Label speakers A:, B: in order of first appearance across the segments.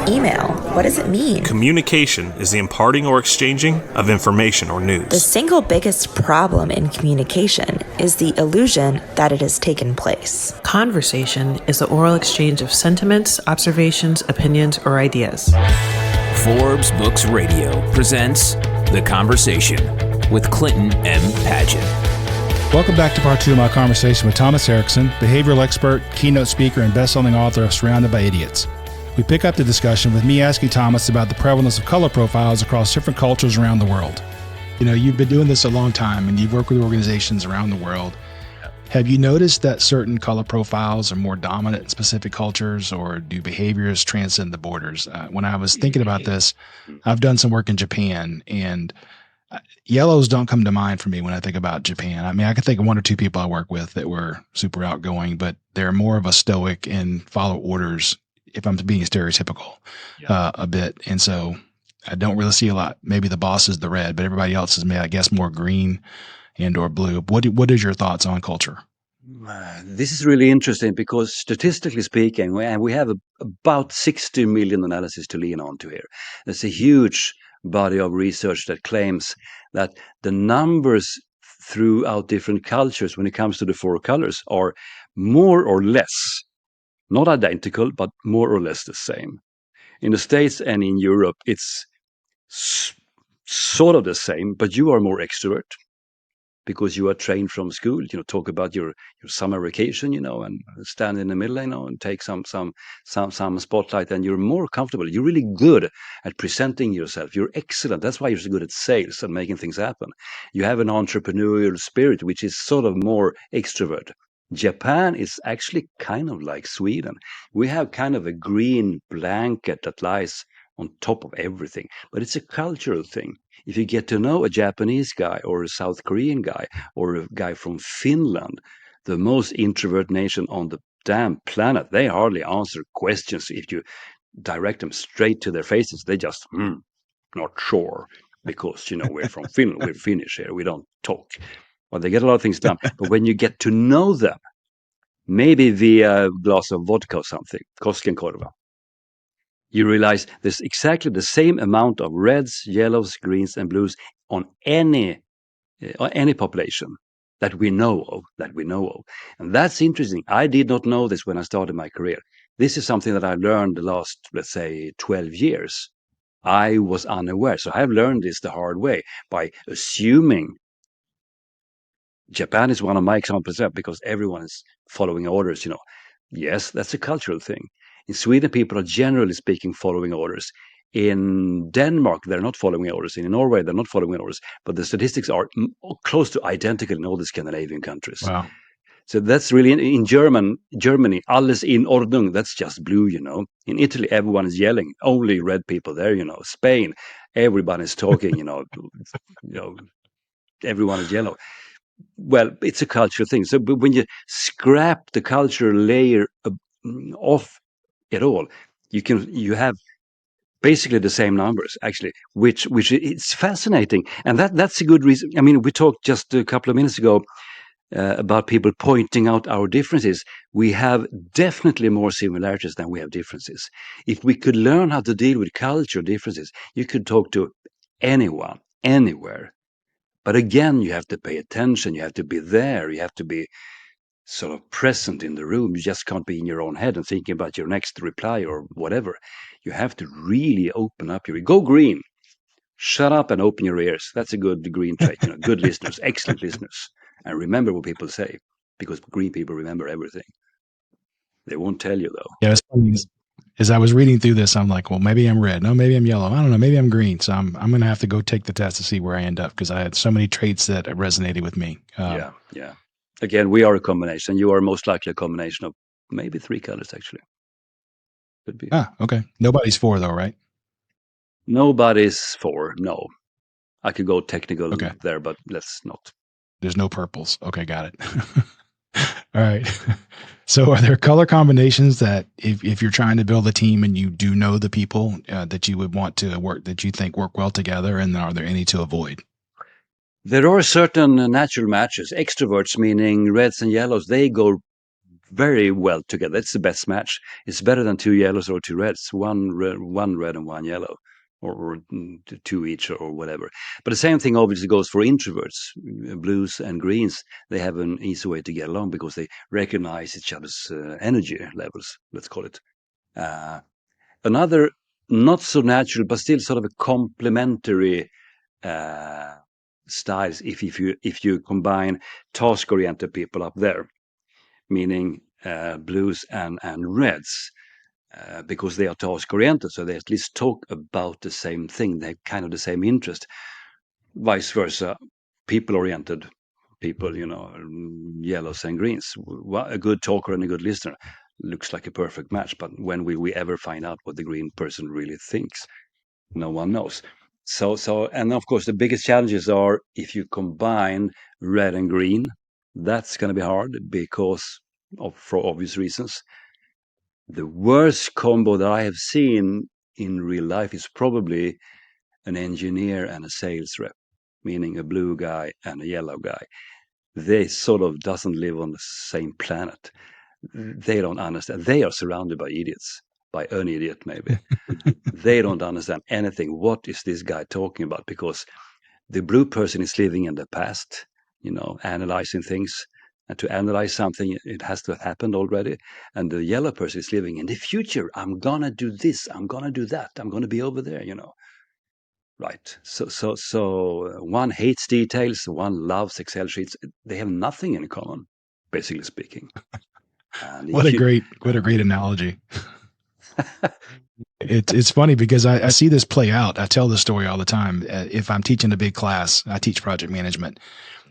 A: email? What does it mean?
B: Communication is the imparting or exchanging of information or news.
A: The single biggest problem in communication is the illusion that it has taken place.
C: Conversation is the oral exchange of sentiments, observations, opinions, or ideas.
D: Forbes Books Radio presents The Conversation with Clinton M. Padgett.
E: Welcome back to part 2 of my conversation with Thomas Erikson, behavioral expert, keynote speaker, and best-selling author of Surrounded by Idiots. We pick up the discussion with me asking Thomas about the prevalence of color profiles across different cultures around the world. You know, you've been doing this a long time and you've worked with organizations around the world. Have you noticed that certain color profiles are more dominant in specific cultures, or do behaviors transcend the borders? When I was thinking about this, I've done some work in Japan, and yellows don't come to mind for me when I think about Japan. I mean, I can think of one or two people I work with that were super outgoing, but they're more of a stoic and follow orders, if I'm being stereotypical a bit. And so I don't really see a lot. Maybe the boss is the red, but everybody else is, I guess, more green and or blue. What is your thoughts on culture?
F: This is really interesting because statistically speaking, we have about 60 million analysis to lean on to here. There's a huge body of research that claims that the numbers throughout different cultures when it comes to the four colors are more or less, not identical, but more or less the same. In the States and in Europe, it's sort of the same, but you are more extrovert because you are trained from school, talk about your summer vacation, and stand in the middle, and take some spotlight, and you're more comfortable. You're really good at presenting yourself. You're excellent. That's why you're so good at sales and making things happen. You have an entrepreneurial spirit, which is sort of more extrovert. Japan is actually kind of like Sweden. We have kind of a green blanket that lies on top of everything, but it's a cultural thing. If you get to know a Japanese guy or a South Korean guy or a guy from Finland, the most introvert nation on the damn planet, they hardly answer questions. If you direct them straight to their faces, they just, not sure, because, we're from Finland, we're Finnish here, we don't talk. Well, they get a lot of things done. But when you get to know them, maybe via a glass of vodka or something, Koskenkorva, you realize there's exactly the same amount of reds, yellows, greens, and blues on any population that we know of. And that's interesting. I did not know this when I started my career. This is something that I learned the last, let's say, 12 years. I was unaware. So I've learned this the hard way by assuming Japan is one of my examples because everyone is following orders, Yes, that's a cultural thing. In Sweden, people are generally speaking following orders. In Denmark, they're not following orders. In Norway, they're not following orders. But the statistics are close to identical in all the Scandinavian countries.
E: Wow.
F: So that's really, in Germany, alles in Ordnung, that's just blue, In Italy, everyone is yelling. Only red people there, Spain, everyone is talking, everyone is yellow. Well, it's a cultural thing. So when you scrap the cultural layer off it all, you have basically the same numbers, actually, which it's fascinating. And that's a good reason. I mean, we talked just a couple of minutes ago about people pointing out our differences. We have definitely more similarities than we have differences. If we could learn how to deal with cultural differences, you could talk to anyone, anywhere. But again, you have to pay attention. You have to be there. You have to be sort of present in the room. You just can't be in your own head and thinking about your next reply or whatever. You have to really open up go green. Shut up and open your ears. That's a good green trait. Good listeners, excellent listeners. And remember what people say, because green people remember everything. They won't tell you, though.
E: Yeah, it's funny. As I was reading through this, I'm like, well, maybe I'm red. No, maybe I'm yellow. I don't know. Maybe I'm green. So I'm going to have to go take the test to see where I end up, because I had so many traits that resonated with me.
F: Yeah. Again, we are a combination. You are most likely a combination of maybe 3 colors, actually. Could be.
E: Okay. Nobody's 4, though, right?
F: Nobody's 4, no. I could go technical there, but let's not.
E: There's no purples. Okay, got it. All right. So are there color combinations that if you're trying to build a team and you do know the people that you would want to work, that you think work well together, and are there any to avoid?
F: There are certain natural matches. Extroverts, meaning reds and yellows, they go very well together. It's the best match. It's better than two yellows or two reds, one red and one yellow, or two each or whatever. But the same thing obviously goes for introverts. Blues and greens, they have an easy way to get along because they recognize each other's energy levels, let's call it. Another not so natural, but still sort of a complementary styles if you combine task-oriented people up there, meaning blues and reds, because they are task-oriented, so they at least talk about the same thing. They have kind of the same interest. Vice versa, people-oriented people, yellows and greens. A good talker and a good listener looks like a perfect match, but when will we ever find out what the green person really thinks? No one knows. So, and of course, the biggest challenges are if you combine red and green, that's going to be hard because for obvious reasons. The worst combo that I have seen in real life is probably an engineer and a sales rep, meaning a blue guy and a yellow guy. They sort of doesn't live on the same planet. They don't understand. They are surrounded by idiots, by an idiot maybe. They don't understand anything. What is this guy talking about? Because the blue person is living in the past, analyzing things. And to analyze something, it has to have happened already. And the yellow person is living in the future. I'm going to do this. I'm going to do that. I'm going to be over there, Right. So one hates details. One loves Excel sheets. They have nothing in common, basically speaking. And
E: What a great analogy. It's funny because I see this play out. I tell this story all the time. If I'm teaching a big class, I teach project management.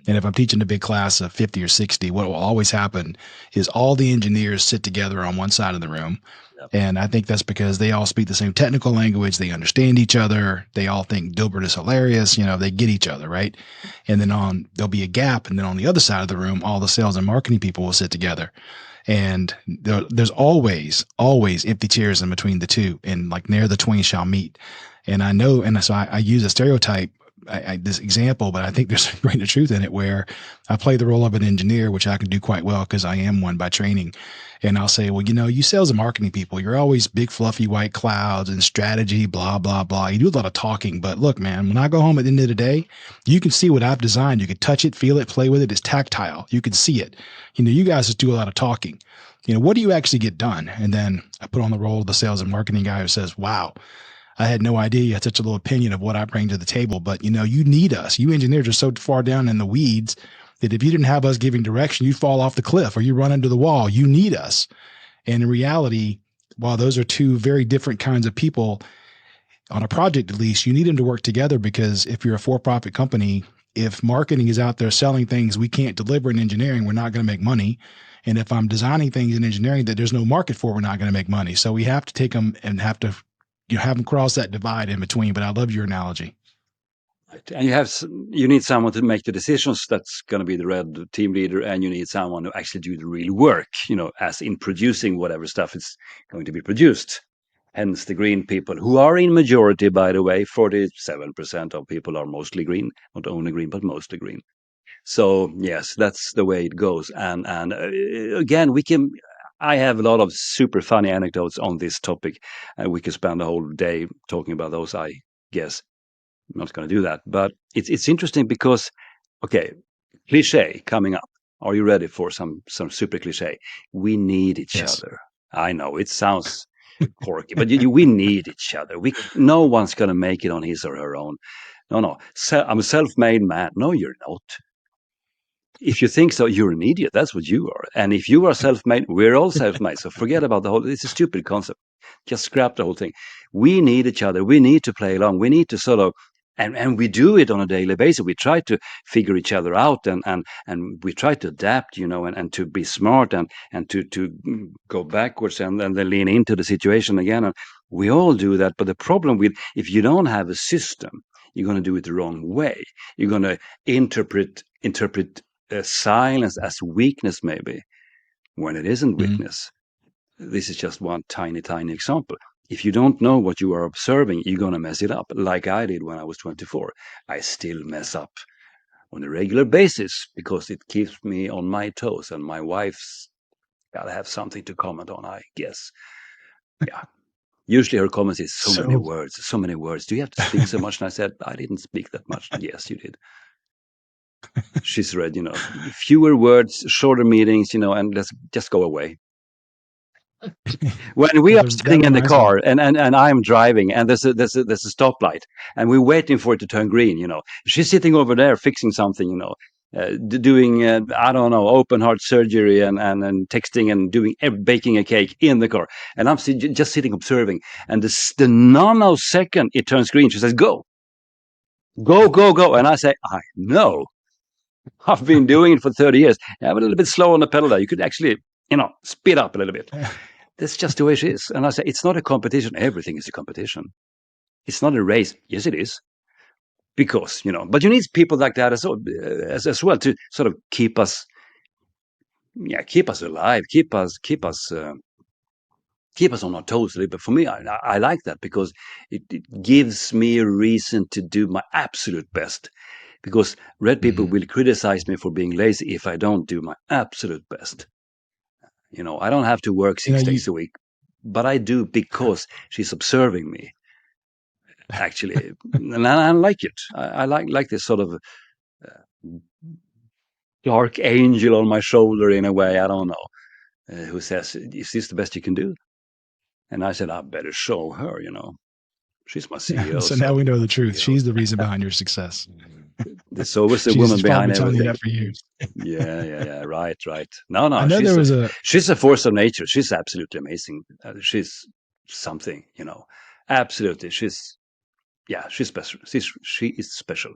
E: And if I'm teaching a big class of 50 or 60, what will always happen is all the engineers sit together on one side of the room. Yep. And I think that's because they all speak the same technical language. They understand each other. They all think Dilbert is hilarious. They get each other, right? And then there'll be a gap. And then on the other side of the room, all the sales and marketing people will sit together. And there's always empty chairs in between the two, and like ne'er the twain shall meet. And I know, and so I use a stereotype, this example, but I think there's a great truth in it, where I play the role of an engineer, which I can do quite well because I am one by training. And I'll say, well, you sales and marketing people, you're always big, fluffy white clouds and strategy, blah, blah, blah. You do a lot of talking, but look, man, when I go home at the end of the day, you can see what I've designed. You can touch it, feel it, play with it. It's tactile. You can see it. You guys just do a lot of talking. What do you actually get done? And then I put on the role of the sales and marketing guy who says, wow, I had no idea you had such a little opinion of what I bring to the table, but you need us. You engineers are so far down in the weeds that if you didn't have us giving direction, you'd fall off the cliff or you run into the wall. You need us. And in reality, while those are two very different kinds of people on a project, at least you need them to work together, because if you're a for-profit company, if marketing is out there selling things we can't deliver in engineering, we're not going to make money. And if I'm designing things in engineering that there's no market for, we're not going to make money. So we have to take them and have them cross that divide in between. But I love your analogy.
F: And you need someone to make the decisions. That's going to be the red team leader, and you need someone to actually do the real work, as in producing whatever stuff is going to be produced. Hence the green people, who are in majority, by the way. 47% of people are mostly green, not only green, but mostly green. So yes, that's the way it goes. And again, I have a lot of super funny anecdotes on this topic, and we could spend the whole day talking about those, I guess. I'm not going to do that, but it's interesting because, okay, cliche coming up. Are you ready for some super cliche? We need each other. I know it sounds quirky, but we need each other. No one's going to make it on his or her own. No. I'm a self-made man. No, you're not. If you think so, you're an idiot. That's what you are. And if you are self-made, we're all self-made. So forget about it's a stupid concept. Just scrap the whole thing. We need each other. We need to play along. We need to sort of, and we do it on a daily basis. We try to figure each other out, and we try to adapt, and to be smart, and to go backwards and then lean into the situation again. And we all do that. But the problem if you don't have a system, you're going to do it the wrong way. You're going to interpret silence as weakness, maybe, when it isn't weakness. This is just one tiny example. If you don't know what you are observing, you're going to mess it up, like I did when I was 24. I still mess up on a regular basis because it keeps me on my toes, and my wife's gotta have something to comment on, I guess. Yeah. Usually her comments is so many words, so many words. Do you have to speak so much? And I said, I didn't speak that much. Yes, you did. She's read, fewer words, shorter meetings, and let's just go away. When we are sitting in the car and I'm driving and there's a stoplight and we're waiting for it to turn green, she's sitting over there fixing something, doing I don't know, open heart surgery and texting and baking a cake in the car, and I'm just sitting observing, and the nanosecond it turns green, she says, "Go, go, go, go," and I say, "I know. I've been doing it for 30 years. I'm a little bit slow on the pedal there. You could actually, speed up a little bit." That's just the way she is. And I say, it's not a competition. Everything is a competition. It's not a race. Yes, it is. Because, but you need people like that as well to sort of keep us alive, keep us on our toes a little bit. For me, I like that because it gives me a reason to do my absolute best. Because red people will criticize me for being lazy if I don't do my absolute best. I don't have to work 6 days a week, but I do because she's observing me, actually. And I like it. I like this sort of dark angel on my shoulder in a way, I don't know, who says, "Is this the best you can do?" And I said, I better show her, She's my CEO.
E: So now we know the truth. She's the reason behind your success.
F: There's always a woman behind everything.
E: That for years.
F: Yeah. Right. No.
E: I know
F: she's a force of nature. She's absolutely amazing. She's something, Absolutely. She's special. She is special.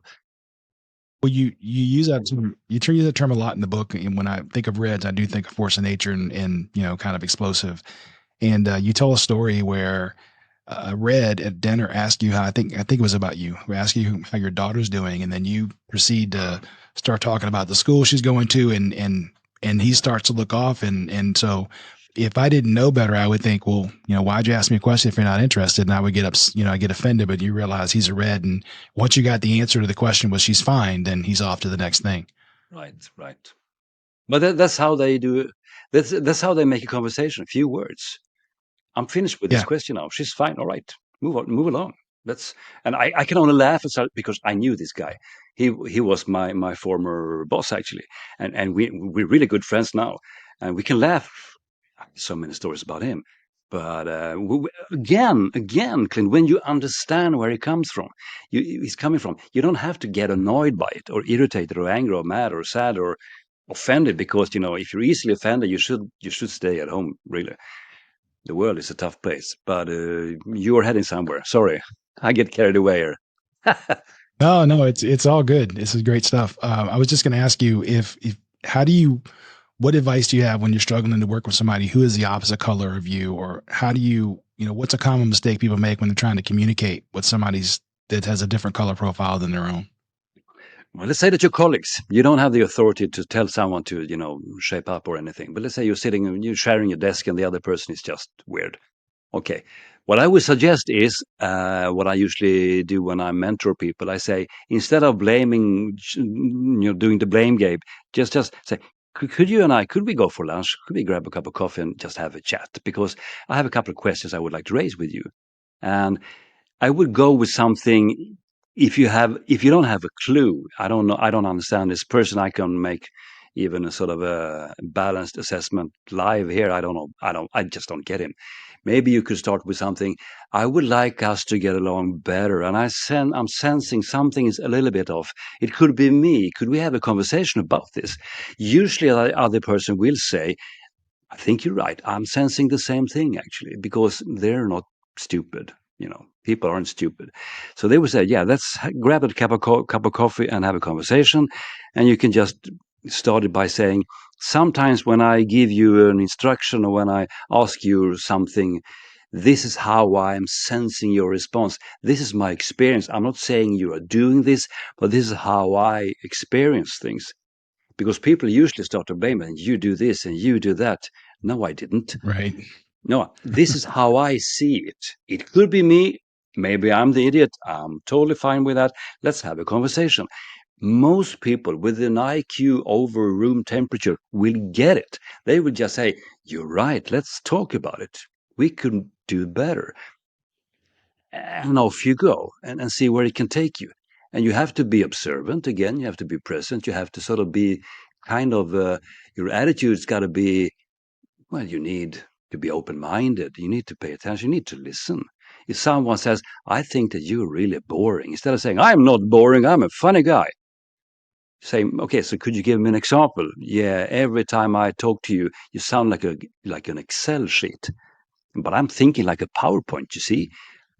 E: Well, you use that term. You use that term a lot in the book. And when I think of reds, I do think of force of nature and kind of explosive. And you tell a story where Red at dinner asked you how, I think it was about you, who asked you how your daughter's doing, and then you proceed to start talking about the school she's going to, and he starts to look off, and so if I didn't know better, I would think, well, why'd you ask me a question if you're not interested? And I would I get offended, but you realize he's a red, and once you got the answer to the question was she's fine, then he's off to the next thing.
F: Right. But that's how they do. That's how they make a conversation. A few words. I'm finished with this question now. She's fine. All right. Move along. And I can only laugh at that because I knew this guy. He was my former boss, actually. And we're really good friends now. And we can laugh. So many stories about him. But again, Clint, when you understand where he comes from, he's coming from, you don't have to get annoyed by it or irritated or angry or mad or sad or offended, because, if you're easily offended, you should stay at home, really. The world is a tough place, but you're heading somewhere. Sorry, I get carried away here.
E: No, it's all good. This is great stuff. I was just going to ask you what advice do you have when you're struggling to work with somebody who is the opposite color of you, or how do you, what's a common mistake people make when they're trying to communicate with somebody that has a different color profile than their own?
F: Well, let's say that you're colleagues. You don't have the authority to tell someone to, shape up or anything. But let's say you're sitting and you're sharing your desk and the other person is just weird. Okay. What I would suggest is what I usually do when I mentor people. I say, instead of blaming, doing the blame game, just say, could you and I, could we go for lunch? Could we grab a cup of coffee and just have a chat? Because I have a couple of questions I would like to raise with you. And I would go with something. If you don't have a clue, I don't know, I don't understand this person, I can make even a sort of a balanced assessment live here. I just don't get him. Maybe you could start with something. I would like us to get along better, and I'm sensing something is a little bit off. It could be me. Could we have a conversation about this? Usually the other person will say, I think you're right. I'm sensing the same thing, actually, because they're not stupid. People aren't stupid. So they would say, yeah, let's grab a cup of coffee and have a conversation. And you can just start it by saying, sometimes when I give you an instruction or when I ask you something, this is how I'm sensing your response. This is my experience. I'm not saying you are doing this, but this is how I experience things. Because people usually start to blame it. You do this and you do that. No, I didn't.
E: Right.
F: No, this is how I see it. It could be me. Maybe I'm the idiot. I'm totally fine with that. Let's have a conversation. Most people with an IQ over room temperature will get it. They will just say, "You're right, let's talk about it. We could do better." And off you go and see where it can take you. And you have to be observant again, you have to be present, you have to sort of be kind of, your attitude's got to be, well, you need to be open-minded, you need to pay attention, you need to listen. If someone says, "I think that you're really boring," instead of saying, "I'm not boring, I'm a funny guy," say, "Okay, so could you give me an example?" "Yeah, every time I talk to you, you sound like an Excel sheet, but I'm thinking like a PowerPoint, you see.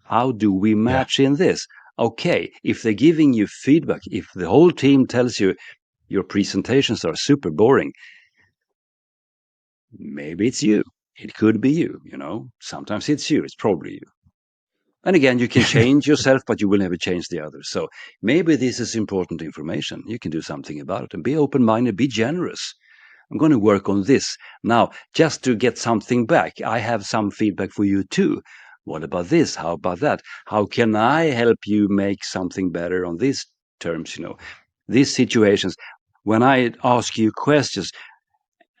F: How do we match in this?" Okay, if they're giving you feedback, if the whole team tells you your presentations are super boring, maybe it's you. It could be you, you know. Sometimes it's you, it's probably you. And again, you can change yourself, but you will never change the others. So maybe this is important information. You can do something about it and be open-minded, be generous. I'm going to work on this. Now, just to get something back, I have some feedback for you too. What about this? How about that? How can I help you make something better on these terms, you know? These situations, when I ask you questions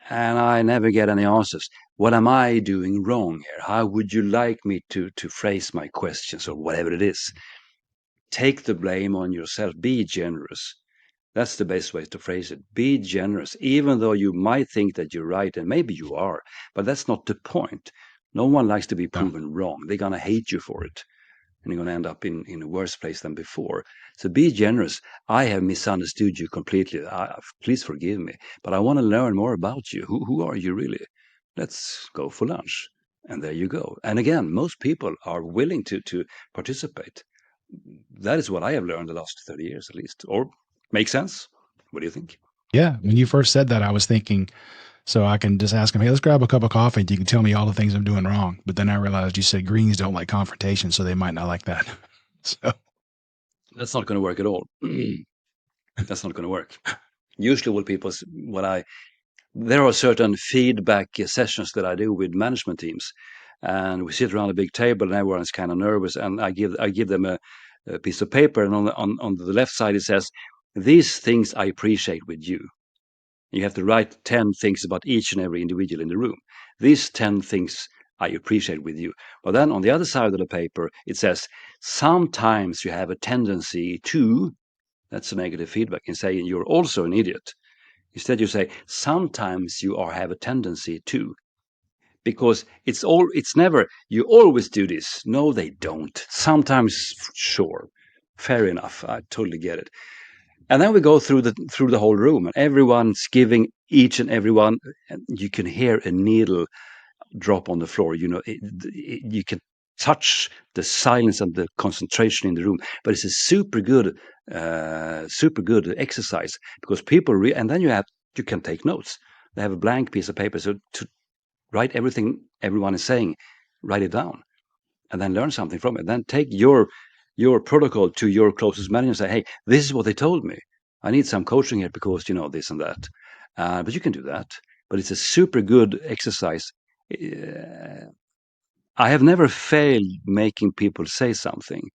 F: and I never get any answers, what am I doing wrong here? How would you like me to phrase my questions or whatever it is? Take the blame on yourself. Be generous. That's the best way to phrase it. Be generous, even though you might think that you're right, and maybe you are, but that's not the point. No one likes to be proven wrong. They're going to hate you for it, and you're going to end up in a worse place than before. So be generous. I have misunderstood you completely. Please forgive me, but I want to learn more about you. Who are you really? Let's go for lunch. And there you go. And again, most people are willing to participate. That is what I have learned the last 30 years at least. Or make sense? What do you think?
E: Yeah. When you first said that, I was thinking, so I can just ask him, "Hey, let's grab a cup of coffee and you can tell me all the things I'm doing wrong." But then I realized you said greens don't like confrontation, so they might not like that. So
F: That's not going to work at all. That's not going to work. Usually there are certain feedback sessions that I do with management teams, and we sit around a big table and everyone's kind of nervous, and I give them a piece of paper, and on the left side it says, "These things I appreciate with you." You have to write 10 things about each and every individual in the room. These 10 things I appreciate with you. But then on the other side of the paper, it says, "Sometimes you have a tendency to," that's a negative feedback, in saying you're also an idiot. Instead, you say, "Sometimes you have a tendency to," because it's never, "You always do this." No, they don't. Sometimes, sure. Fair enough. I totally get it. And then we go through the whole room, and everyone's giving each and every one, and you can hear a needle drop on the floor. You know, you can touch the silence and the concentration in the room. But it's a super good exercise, because people and then you can take notes. They have a blank piece of paper, so to write everything everyone is saying, write it down, and then learn something from it. Then take your protocol to your closest manager and say, "Hey, this is what they told me. I need some coaching here because, you know, this and that." But you can do that. But it's a super good exercise. I have never failed making people say something.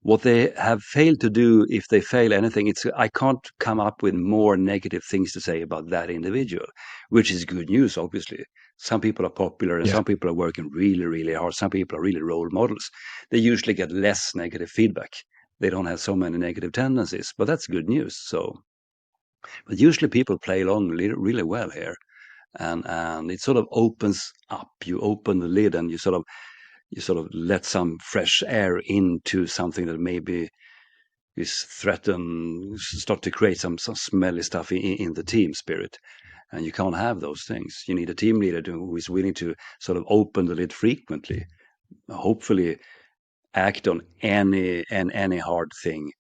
F: What they have failed to do, if they fail anything, it's I can't come up with more negative things to say about that individual, which is good news, obviously. Some people are popular and some people are working really, really hard. Some people are really role models. They usually get less negative feedback. They don't have so many negative tendencies, but that's good news. So, but usually people play along really, really well here. And it sort of opens up. You open the lid and you sort of let some fresh air into something that maybe is threatened, start to create some smelly stuff in the team spirit. And you can't have those things. You need a team leader who is willing to sort of open the lid frequently, hopefully act on any hard thing,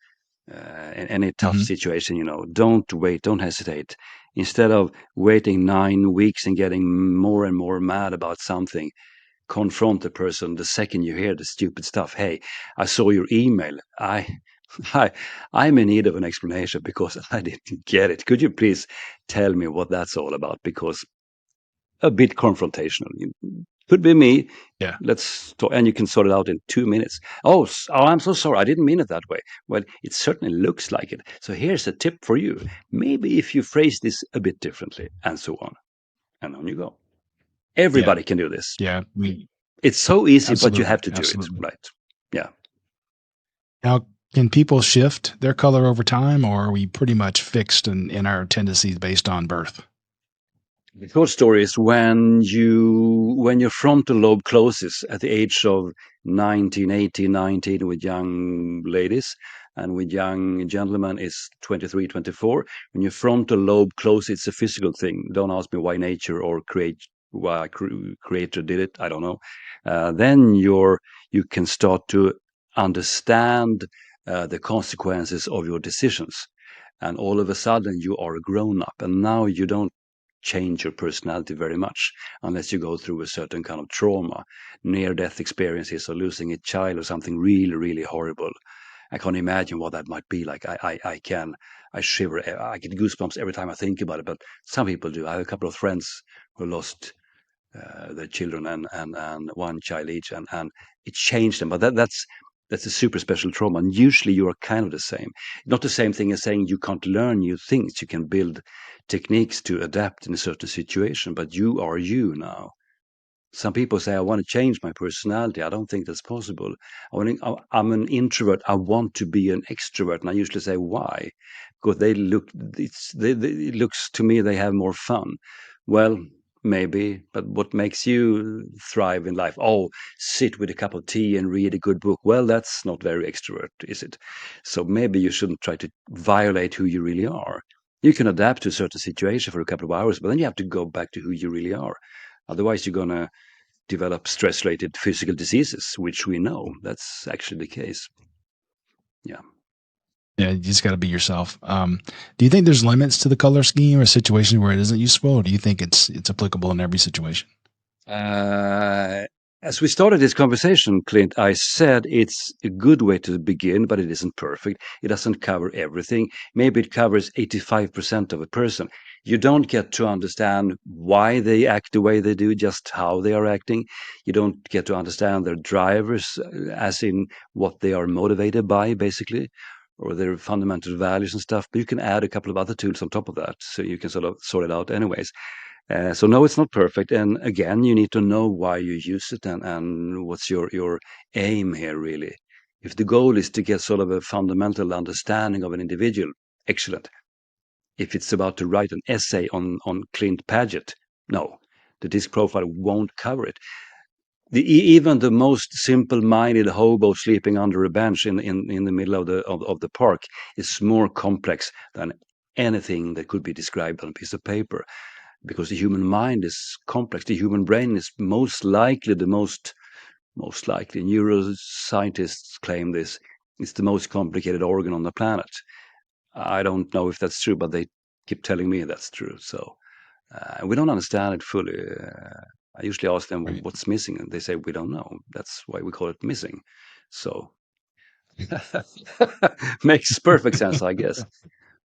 F: any tough situation. You know, don't wait, don't hesitate. Instead of waiting 9 weeks and getting more and more mad about something, confront the person the second you hear the stupid stuff. "Hey, I saw your email. I'm in need of an explanation because I didn't get it. Could you please tell me what that's all about?" Because a bit confrontational. Could be me.
E: Yeah.
F: Let's talk, and you can sort it out in 2 minutes. Oh, I'm so sorry. I didn't mean it that way. Well, it certainly looks like it. So here's a tip for you. Maybe if you phrase this a bit differently, and so on. And on you go.
E: Yeah.
F: Everybody can do this.
E: Yeah.
F: It's so easy, but you
E: Absolutely.
F: have to do it.
E: Absolutely.
F: Right. Yeah.
E: Now, can people shift their color over time, or are we pretty much fixed in our tendencies based on birth?
F: The short story is when your frontal lobe closes at the age of 19, 18, 19 with young ladies, and with young gentlemen is 23, 24. When your frontal lobe closes, it's a physical thing. Don't ask me why nature or why creator did it. I don't know. Then you can start to understand the consequences of your decisions. And all of a sudden you are a grown up, and now you don't change your personality very much unless you go through a certain kind of trauma, near death experiences, or losing a child, or something really, really horrible. I can't imagine what that might be like. I shiver, I get goosebumps every time I think about it, but some people do. I have a couple of friends who lost their children, and one child each, and it changed them. But that's a super special trauma, and usually you are kind of the same. Not the same thing as saying you can't learn new things. You can build techniques to adapt in a certain situation, but you are you now. Some people say, I want to change my personality. I don't think that's possible. I'm an introvert. I want to be an extrovert. And I usually say, why? Because it looks to me they have more fun. Well, maybe, but what makes you thrive in life? Oh, sit with a cup of tea and read a good book. Well, that's not very extrovert, is it? So maybe you shouldn't try to violate who you really are. You can adapt to a certain situation for a couple of hours, but then you have to go back to who you really are. Otherwise, you're going to develop stress-related physical diseases, which we know that's actually the case. Yeah.
E: Yeah, you just got to be yourself. Do you think there's limits to the color scheme or situation where it isn't useful, or do you think it's applicable in every situation?
F: As we started this conversation, Clint, I said it's a good way to begin, but it isn't perfect. It doesn't cover everything. Maybe it covers 85% of a person. You don't get to understand why they act the way they do, just how they are acting. You don't get to understand their drivers, as in what they are motivated by, basically, or their fundamental values and stuff. But you can add a couple of other tools on top of that, so you can sort of sort it out anyways. So no, it's not perfect. And again, you need to know why you use it, and what's your aim here, really. If the goal is to get sort of a fundamental understanding of an individual, excellent. If it's about to write an essay on Clint Paget, no, the disc profile won't cover it. Even the most simple-minded hobo sleeping under a bench in the middle of the park is more complex than anything that could be described on a piece of paper, because the human mind is complex. The human brain is most likely neuroscientists claim this, it's the most complicated organ on the planet. I don't know if that's true, but they keep telling me that's true. So we don't understand it fully. I usually ask them
E: Right.
F: what's missing, and they say we don't know. That's why we call it missing. So makes perfect sense, I guess.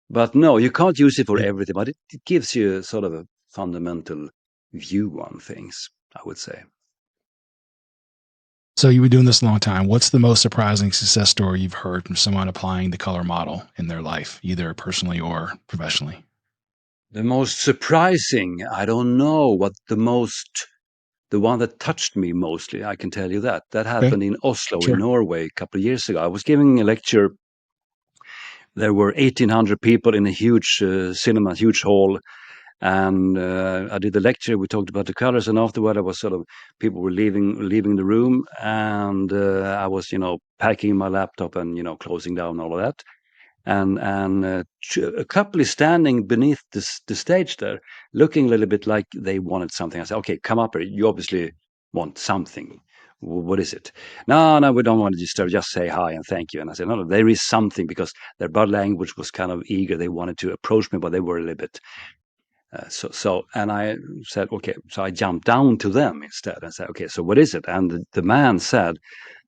F: But no, you can't use it for everything, but it gives you sort of a fundamental view on things, I would say.
E: So you've been doing this a long time. What's the most surprising success story you've heard from someone applying the color model in their life, either personally or professionally?
F: The most surprising, I don't know what the one that touched me mostly, I can tell you that. That
E: Okay,
F: happened in Oslo, in
E: sure.
F: Norway, a couple of years ago. I was giving a lecture. There were 1,800 people in a huge cinema, huge hall. And I did the lecture. We talked about the colors, and afterward, I was sort of people were leaving the room, and I was packing my laptop and closing down all of that. And a couple is standing beneath the stage there, looking a little bit like they wanted something. I said, "Okay, come up here. You obviously want something. What is it?" No, no, we don't want to disturb. Just say hi and thank you. And I said, no, there is something, because their body language was kind of eager. They wanted to approach me, but they were a little bit and I said, okay. So I jumped down to them instead and said, okay, so what is it? And the man said,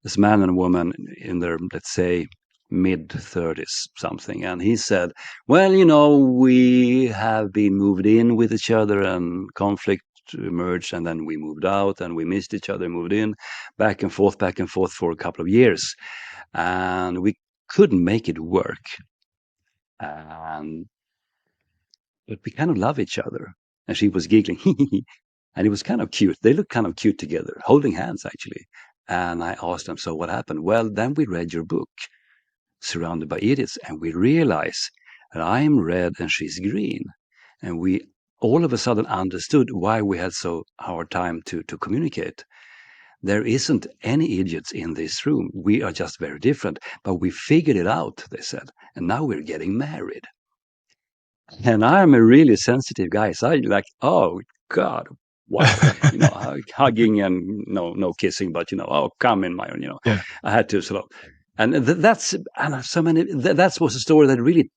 F: this man and woman in their, let's say, mid-30s something, and he said, well, we have been moved in with each other, and conflict merged, and then we moved out, and we missed each other, moved in, back and forth for a couple of years, and we couldn't make it work. But we kind of love each other, and she was giggling, and it was kind of cute. They looked kind of cute together, holding hands actually. And I asked them, "So what happened?" "Well, then we read your book, Surrounded by Idiots, and we realized that I am red and she's green, and we all of a sudden understood why we had so hard time to communicate. There isn't any idiots in this room. We are just very different, but we figured it out," they said, "and now we're getting married." And I'm a really sensitive guy, so I like, oh God, wow, hugging and no kissing, but oh, come in my own,
E: Yeah.
F: I had to sort of, and that's so many. That was a story that really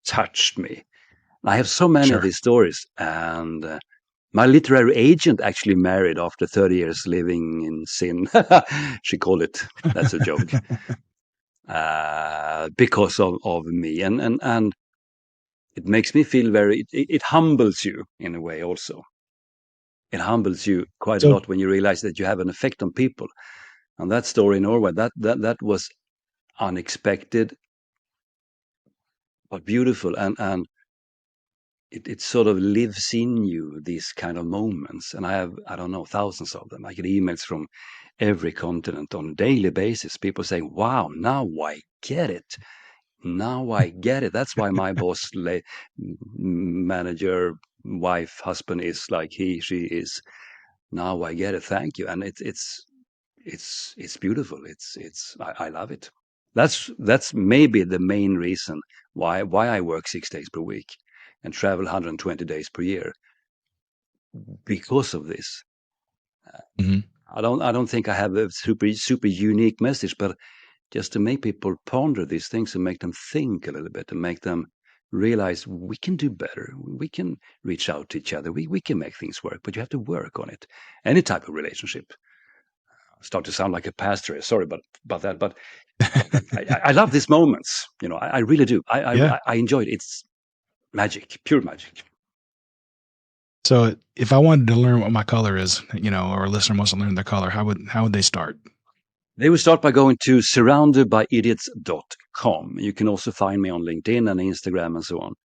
F: touched me. I have so many of these stories, and my literary agent actually married after 30 years living in sin. She called it. That's a joke. Because of me, and it makes me feel it humbles you in a way also. It humbles you quite a lot when you realize that you have an effect on people. And that story in Norway, that was unexpected, but beautiful. And it sort of lives in you, these kind of moments. And I have, I don't know, thousands of them. I get emails from every continent on a daily basis. People saying, "Wow, now I get it. Now I get it. That's why my boss, manager, wife, husband is like she is. Now I get it. Thank you." And it's beautiful. I love it. That's maybe the main reason why I work 6 days per week and travel 120 days per year, because of this.
E: Mm-hmm.
F: I don't think I have a super unique message, but just to make people ponder these things and make them think a little bit and make them realize we can do better. We can reach out to each other. We can make things work, but you have to work on it. Any type of relationship. I start to sound like a pastor. Sorry about that, but I love these moments. I really do. I enjoy it. It's magic, pure magic.
E: So if I wanted to learn what my color is, or a listener wants to learn their color, how would they start?
F: They will start by going to surroundedbyidiots.com. You can also find me on LinkedIn and Instagram and so on.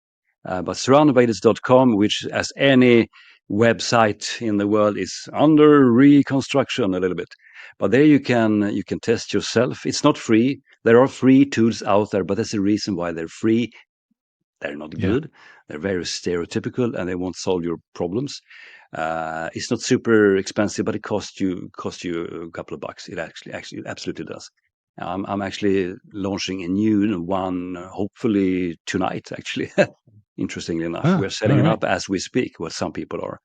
F: But surroundedbyidiots.com, which, as any website in the world, is under reconstruction a little bit. But there you can test yourself. It's not free. There are free tools out there, but there's a reason why they're free. They're not good. They're very stereotypical, and they won't solve your problems. It's not super expensive, but it costs you a couple of bucks. It actually absolutely does. I'm actually launching a new one, hopefully tonight. Actually, interestingly enough, we're setting it up as we speak. Well, some people are.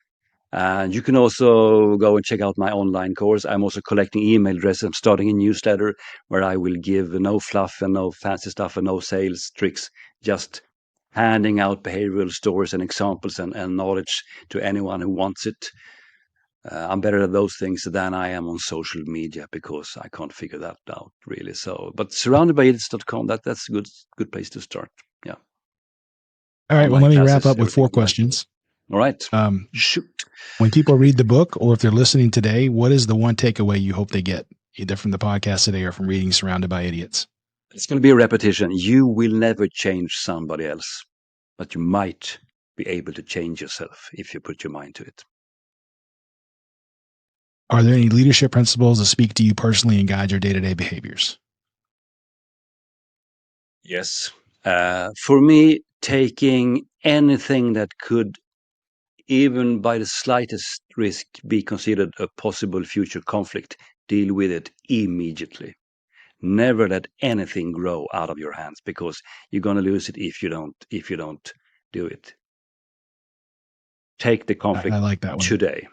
F: And you can also go and check out my online course. I'm also collecting email addresses. I'm starting a newsletter where I will give no fluff and no fancy stuff and no sales tricks, just handing out behavioral stories and examples and knowledge to anyone who wants it. I'm better at those things than I am on social media because I can't figure that out really. So, but surroundedbyidiots.com, that's a good place to start. Yeah.
E: All right. Well, let me wrap up with 4 questions.
F: All right.
E: Shoot. When people read the book, or if they're listening today, what is the one takeaway you hope they get, either from the podcast today or from reading Surrounded by Idiots?
F: It's going to be a repetition. You will never change somebody else, but you might be able to change yourself if you put your mind to it.
E: Are there any leadership principles that speak to you personally and guide your day-to-day behaviors?
F: Yes. For me, taking anything that could, even by the slightest risk, be considered a possible future conflict, deal with it immediately. Never let anything grow out of your hands, because you're going to lose it if you don't do it. Take the conflict.
E: I like that one.
F: Today.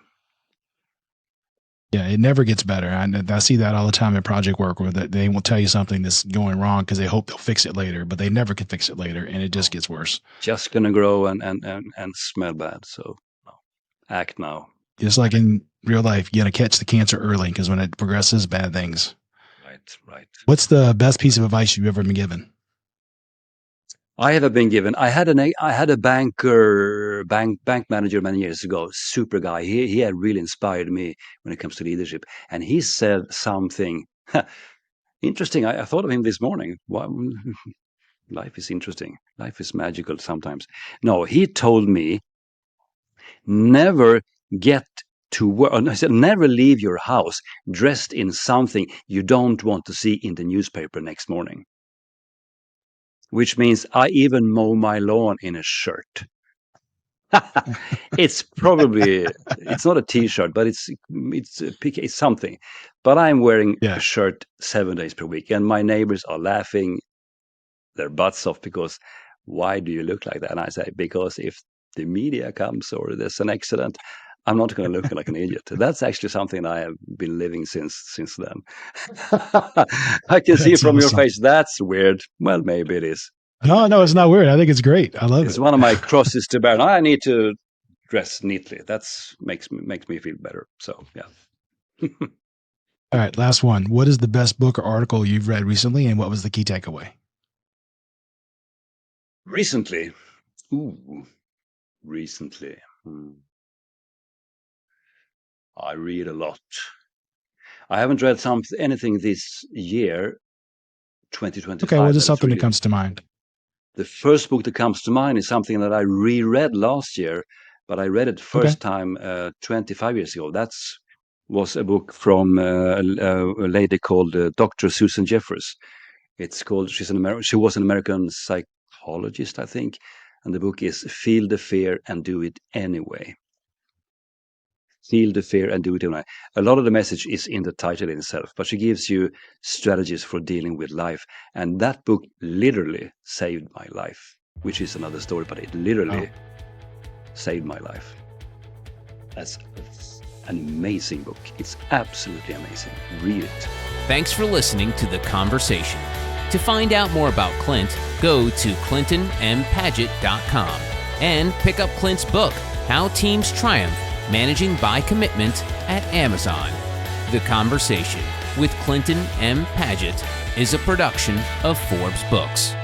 E: Yeah, it never gets better. I see that all the time in project work, where they will tell you something that's going wrong because they hope they'll fix it later, but they never can fix it later, and it just gets worse.
F: Just going to grow and smell bad. So act now.
E: Just like in real life, you got to catch the cancer early, because when it progresses, bad things.
F: Right.
E: What's the best piece of advice you've ever been given?
F: I have been given. I had a banker former bank manager many years ago, super guy. He had really inspired me when it comes to leadership. And he said something interesting. I thought of him this morning. Life is interesting. Life is magical sometimes. No, he told me, never get to work. I said, never leave your house dressed in something you don't want to see in the newspaper next morning. Which means I even mow my lawn in a shirt. It's not a t-shirt, but it's something. But I'm wearing a shirt 7 days per week, and my neighbors are laughing their butts off because why do you look like that? And I say, because if the media comes or there's an accident, I'm not going to look like an idiot. That's actually something I have been living since then. I can see from your face that's weird. Well, maybe it is.
E: No, it's not weird. I think it's great. I love it.
F: It's one of my crosses to bear. I need to dress neatly. That's makes me feel better. So yeah.
E: All right, last one. What is the best book or article you've read recently, and what was the key takeaway?
F: Recently. I read a lot. I haven't read anything this year, 2025.
E: Okay, well, just something that comes to mind.
F: The first book that comes to mind is something that I reread last year, but I read it first time 25 years ago. That was a book from a lady called Dr. Susan Jeffers. It's called, she was an American psychologist, I think, and the book is Feel the Fear and Do It Anyway. Feel the fear and do it anyway. A lot of the message is in the title itself, but she gives you strategies for dealing with life. And that book literally saved my life, which is another story, but it literally saved my life. That's an amazing book. It's absolutely amazing. Read it.
D: Thanks for listening to The Conversation. To find out more about Clint, go to clintonmpaget.com and pick up Clint's book, How Teams Triumph, Managing by Commitment, at Amazon. The Conversation with Clinton M. Paget is a production of Forbes Books.